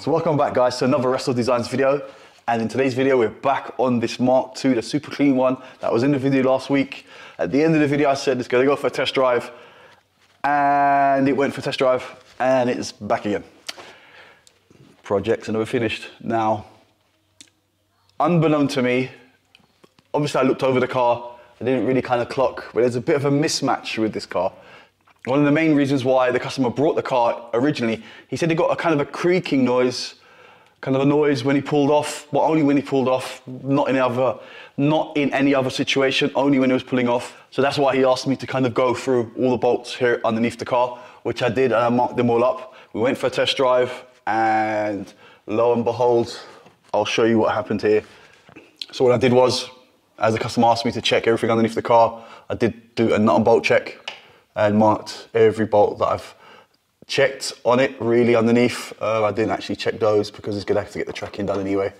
So welcome back guys to another Wrestle Designs video, and in today's video we're back on this Mark II, the super clean one that was in the video last week. At the end of the video I said it's going to go for a test drive, and it went for a test drive and it's back again. Projects are never finished. Now, unbeknown to me, obviously I looked over the car, I didn't really kind of clock, but there's a bit of a mismatch with this car. One of the main reasons why the customer brought the car originally, he said he got a kind of a creaking noise, kind of a noise when he pulled off, but only when he pulled off, not in any other situation, only when he was pulling off. So that's why he asked me to kind of go through all the bolts here underneath the car, which I did, and I marked them all up. We went for a test drive, and lo and behold, I'll show you what happened here. So what I did was, as the customer asked me to check everything underneath the car, I did do a nut and bolt check and marked every bolt that I've checked on it, really underneath. I didn't actually check those because it's gonna have to get the tracking done anyway.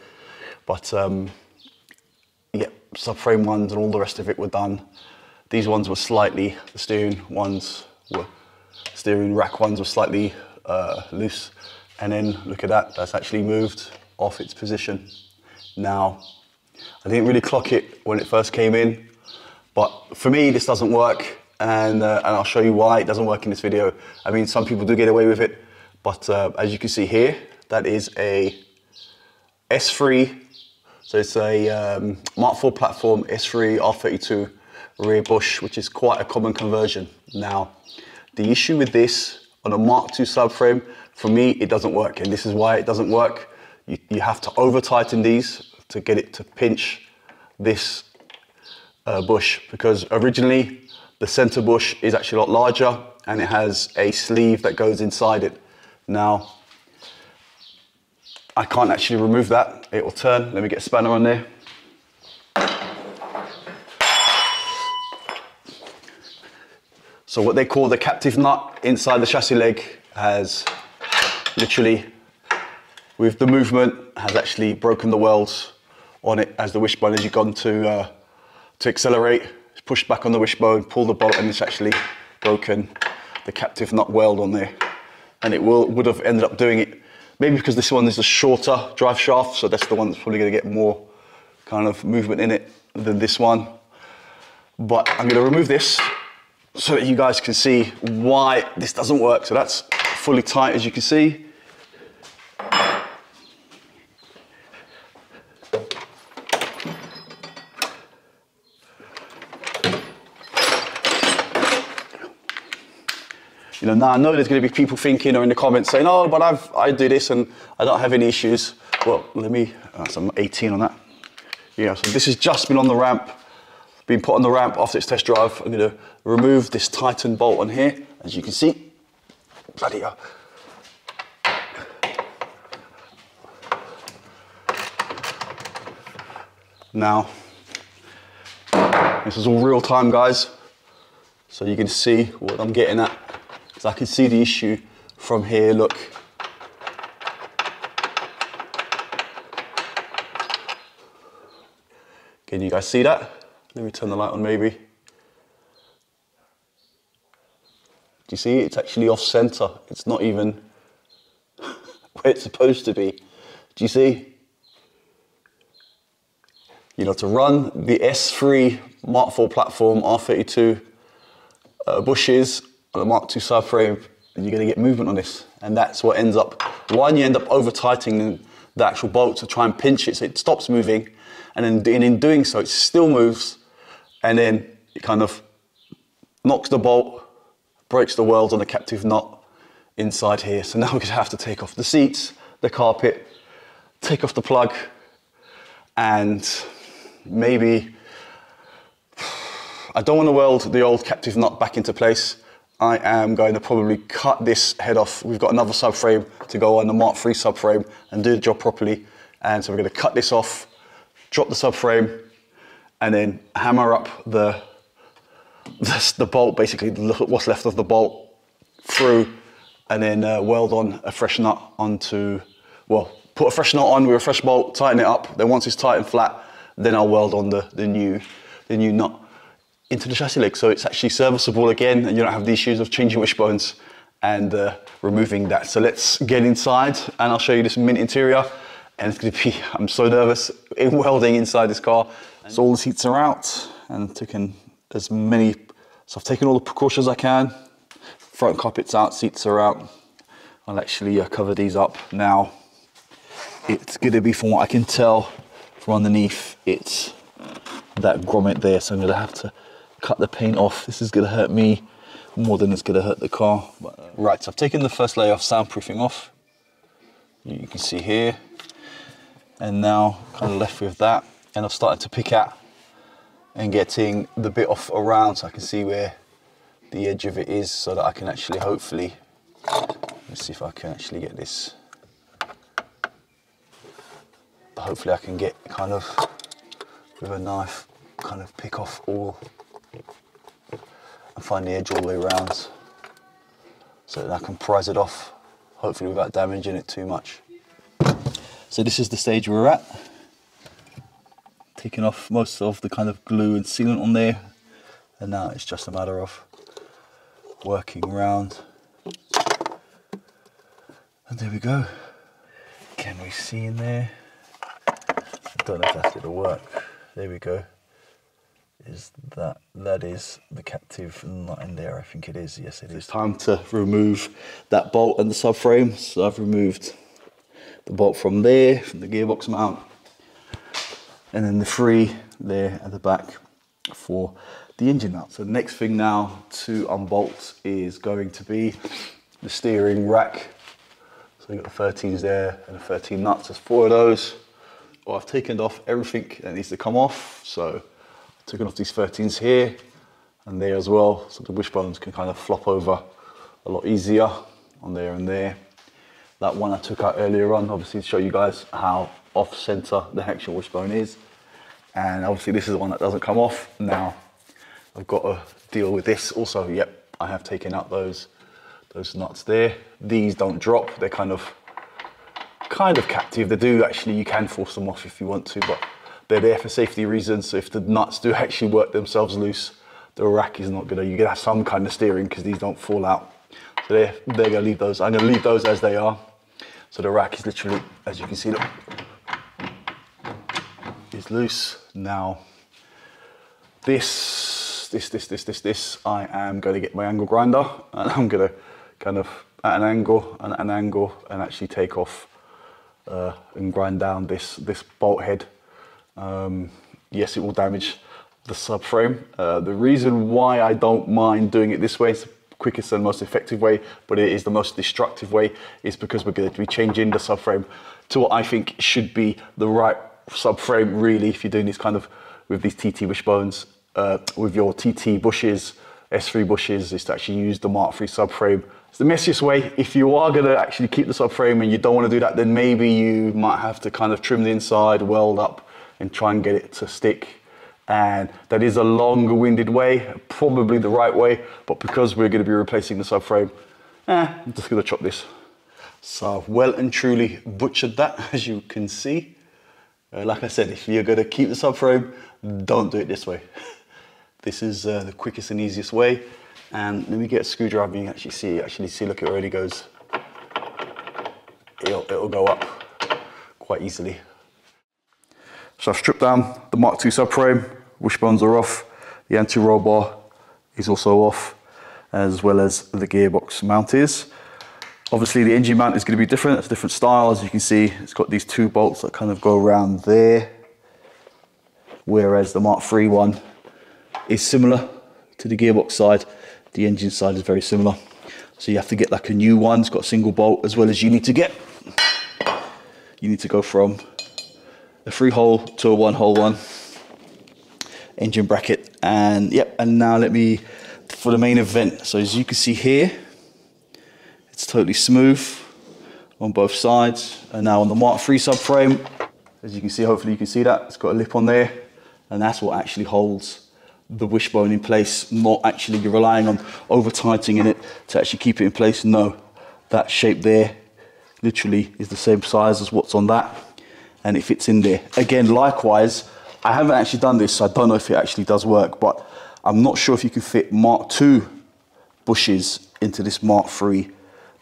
But yeah, subframe ones and all the rest of it were done. These ones were slightly, the steering rack ones were slightly loose. And then look at that, that's actually moved off its position. Now, I didn't really clock it when it first came in, but for me, this doesn't work. And I'll show you why it doesn't work in this video. I mean, some people do get away with it, but as you can see here, that is a S3, so it's a Mark IV platform S3 R32 rear bush, which is quite a common conversion. Now, the issue with this on a Mark II subframe, for me, it doesn't work, and this is why it doesn't work. You have to over tighten these to get it to pinch this bush, because originally, the center bush is actually a lot larger and it has a sleeve that goes inside it. Now, I can't actually remove that. It will turn. Let me get a spanner on there. So what they call the captive nut inside the chassis leg has literally, with the movement, has actually broken the welds on it as the wishbone has gone to accelerate. Pushed back on the wishbone, pull the bolt, and it's actually broken the captive nut weld on there. And it would have ended up doing it, maybe because this one is a shorter drive shaft, so that's the one that's probably going to get more kind of movement in it than this one. But I'm going to remove this so that you guys can see why this doesn't work. So that's fully tight, as you can see. You know, now I know there's going to be people thinking or in the comments saying, oh, but I do this and I don't have any issues. Well, let me, that's 18 on that. Yeah, so this has just been on the ramp, been put on the ramp after its test drive. I'm going to remove this tightened bolt on here, as you can see. Bloody hell. Now, this is all real time, guys. So you can see what I'm getting at. So I can see the issue from here, look. Can you guys see that? Let me turn the light on maybe. Do you see? It's actually off center. It's not even where it's supposed to be. Do you see? You know, to run the S3 Mark IV platform R32 bushes on a Mark II subframe, you're going to get movement on this, and that's what ends up, one, you end up over tightening the actual bolt to try and pinch it so it stops moving, and then in doing so it still moves, and then it kind of knocks the bolt, breaks the welds on the captive nut inside here. So now we're going to have to take off the seats, the carpet, take off the plug, and maybe, I don't want to weld the old captive nut back into place. I am going to probably cut this head off. We've got another subframe to go on the Mark III subframe and do the job properly. And so we're going to cut this off, drop the subframe, and then hammer up the bolt, basically what's left of the bolt through, and then weld on a fresh nut onto, well, put a fresh nut on with a fresh bolt, tighten it up. Then once it's tight and flat, then I'll weld on the new nut into the chassis leg. So it's actually serviceable again, and you don't have the issues of changing wishbones and removing that. So let's get inside and I'll show you this mint interior. And it's gonna be, I'm so nervous in welding inside this car. So all the seats are out and taken as many, so I've taken all the precautions I can. Front carpet's out, seats are out. I'll actually cover these up now. It's gonna be, from what I can tell from underneath, it's that grommet there, so I'm gonna have to cut the paint off. This is gonna hurt me more than it's gonna hurt the car. Right, so I've taken the first layer of soundproofing off. You can see here. And now kind of left with that. And I've started to pick at and getting the bit off around so I can see where the edge of it is, so that I can actually hopefully, let's see if I can actually get this. Hopefully I can get kind of, with a knife, kind of pick off all and find the edge all the way around so that I can prise it off, hopefully without damaging it too much. So this is the stage we're at. Taking off most of the kind of glue and sealant on there, and now it's just a matter of working around. And there we go. Can we see in there? I don't know if that's gonna work. There we go. That is the captive nut in there? I think it is. Yes, it is. It's time to remove that bolt and the subframe. So I've removed the bolt from there, from the gearbox mount, and then the three there at the back for the engine mount. So the next thing now to unbolt is going to be the steering rack. So you've got the 13s there and the 13 nuts. There's 4 of those. Well, I've taken off everything that needs to come off. So I've taken off these 13s here and there as well, so the wishbones can kind of flop over a lot easier on there and there. That one I took out earlier on, obviously to show you guys how off center the actual wishbone is. And obviously this is the one that doesn't come off. Now I've got to deal with this also. Yep, I have taken out those nuts there. These don't drop, they're kind of captive. They do actually, you can force them off if you want to, but they're there for safety reasons. So if the nuts do actually work themselves loose, the rack is not gonna, you're gonna have some kind of steering because these don't fall out. So they're gonna leave those. I'm gonna leave those as they are. So the rack is literally, as you can see, look, is loose. Now, this, I am gonna get my angle grinder and I'm gonna kind of at an angle and actually take off and grind down this bolt head. Yes, it will damage the subframe. The reason why I don't mind doing it this way, it's the quickest and most effective way, but it is the most destructive way, is because we're going to be changing the subframe to what I think should be the right subframe, really, if you're doing this kind of with these TT wishbones, with your TT bushes, S3 bushes, is to actually use the Mark III subframe. It's the messiest way. If you are going to actually keep the subframe and you don't want to do that, then maybe you might have to kind of trim the inside, weld up and try and get it to stick. And that is a longer winded way, probably the right way, but because we're going to be replacing the subframe, I'm just going to chop this. So I've well and truly butchered that, as you can see. Like I said, if you're going to keep the subframe, don't do it this way. This is the quickest and easiest way. And let me get a screwdriver and you can actually see, look, it already goes, it'll go up quite easily. So I've stripped down the Mark II subframe, wishbones are off, the anti-roll bar is also off, as well as the gearbox mount is. Obviously the engine mount is going to be different, it's a different style. As you can see, it's got these 2 bolts that kind of go around there, whereas the Mark III one is similar to the gearbox side. The engine side is very similar. So you have to get like a new one, it's got a single bolt, as well as you need to go from a 3-hole to a 1-hole one engine bracket. And yep, and now let me for the main event. So as you can see here, it's totally smooth on both sides. And now on the Mark III subframe, as you can see, hopefully you can see that, it's got a lip on there, and that's what actually holds the wishbone in place, not actually you're relying on over tightening it to actually keep it in place. No, that shape there literally is the same size as what's on that, and it fits in there. Again, likewise, I haven't actually done this, so I don't know if it actually does work, but I'm not sure if you can fit Mark II bushes into this Mark III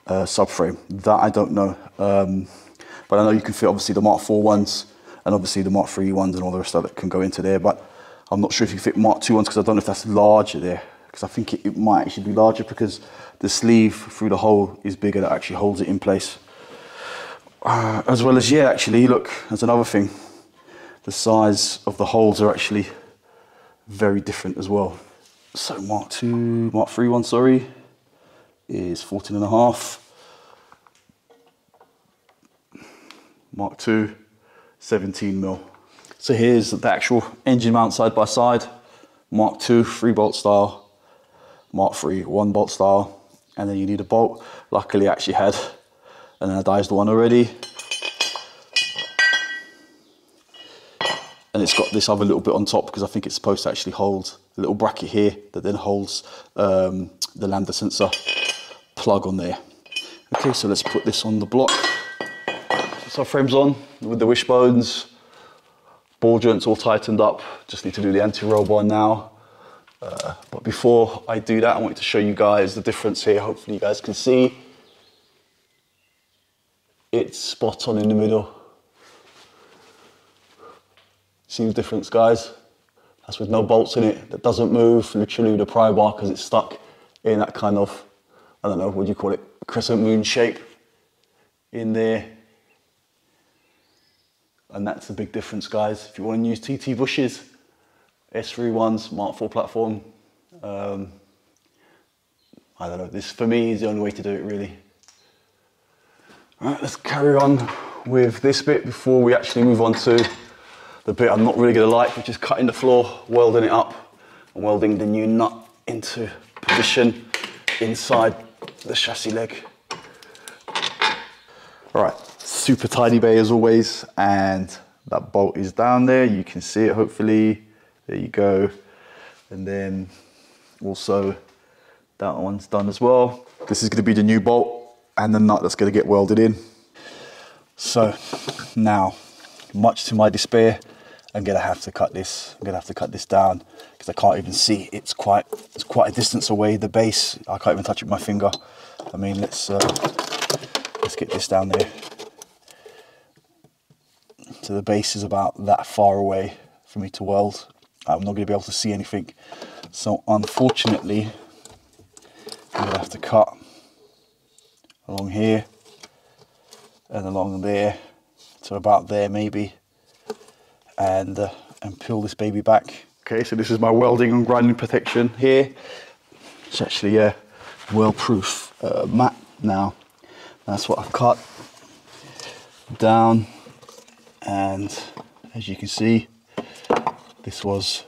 subframe. That I don't know. But I know you can fit obviously the Mark IV ones and obviously the Mark III ones and all the rest of it can go into there, but I'm not sure if you fit Mark II ones because I don't know if that's larger there, because I think it might actually be larger because the sleeve through the hole is bigger, that actually holds it in place. As well as, yeah, actually, look, that's another thing. The size of the holes are actually very different as well. So Mark III one, sorry, is 14.5. Mark II, 17mm. So here's the actual engine mount side by side. Mark II, 3-bolt style. Mark III, 1-bolt style. And then you need a bolt. Luckily I actually had an anodized one already. And it's got this other little bit on top because I think it's supposed to actually hold a little bracket here that then holds the lambda sensor plug on there. Okay, so let's put this on the block. Subframe's on with the wishbones. Ball joints all tightened up. Just need to do the anti-roll bar now. But before I do that, I want to show you guys the difference here. Hopefully you guys can see. It's spot on in the middle. See the difference, guys? That's with no bolts in it. That doesn't move, literally with the pry bar, because it's stuck in that kind of, I don't know, what do you call it? Crescent moon shape in there. And that's the big difference, guys. If you want to use TT bushes, S3 ones, Mark IV platform, I don't know, this for me is the only way to do it really. All right, let's carry on with this bit before we actually move on to the bit I'm not really gonna like, which is cutting the floor, welding it up, and welding the new nut into position inside the chassis leg. All right, super tidy bay as always, and that bolt is down there. You can see it, hopefully. There you go. And then also that one's done as well. This is gonna be the new bolt and the nut that's gonna get welded in. So now, much to my despair, I'm gonna have to cut this. I'm gonna have to cut this down because I can't even see. It's quite a distance away. The base, I can't even touch it with my finger. I mean, let's get this down there. So the base is about that far away for me to weld. I'm not gonna be able to see anything. So unfortunately, I'm gonna have to cut along here and along there to about there maybe, and peel this baby back. Okay, so this is my welding and grinding protection here. It's actually a well-proof mat now. That's what I've cut down, and as you can see, this was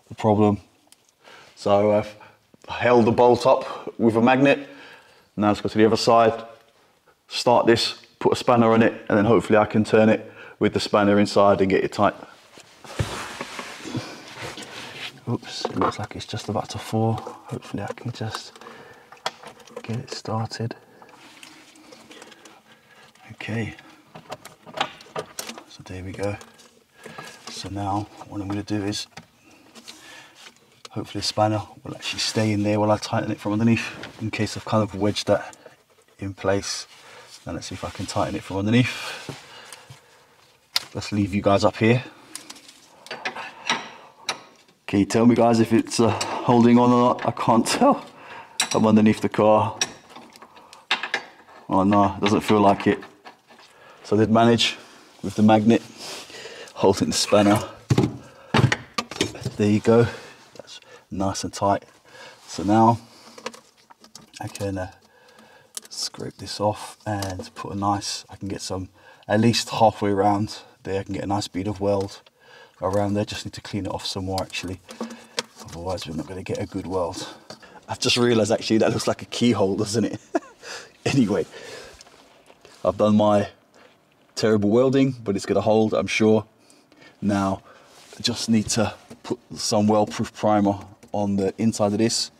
the problem. So I've held the bolt up with a magnet. Now let's go to the other side, start this, put a spanner on it, and then hopefully I can turn it with the spanner inside and get it tight. Oops, it looks like it's just about to fall. Hopefully I can just get it started. Okay, so there we go. So now what I'm going to do is, hopefully the spanner will actually stay in there while I tighten it from underneath, in case I've kind of wedged that in place. Now let's see if I can tighten it from underneath. Let's leave you guys up here. Can you tell me, guys, if it's holding on or not? I can't tell. I'm underneath the car. Oh no, it doesn't feel like it. So I did manage with the magnet holding the spanner. There you go. That's nice and tight. So now I can scrape this off and put a nice, I can get some, at least halfway around there, I can get a nice bead of weld around there. Just need to clean it off some more actually. I'll Otherwise we're not going to get a good weld. I've just realised actually that looks like a keyhole, doesn't it? Anyway, I've done my terrible welding, but it's going to hold, I'm sure. Now, I just need to put some weld-proof primer on the inside of this.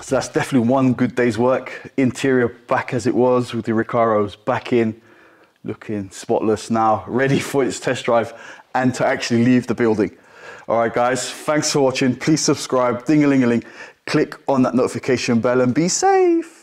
So that's definitely one good day's work. Interior back as it was, with the Recaros back in, looking spotless now, ready for its test drive and to actually leave the building. All right, guys, thanks for watching. Please subscribe, ding-a-ling-a-ling, click on that notification bell and be safe.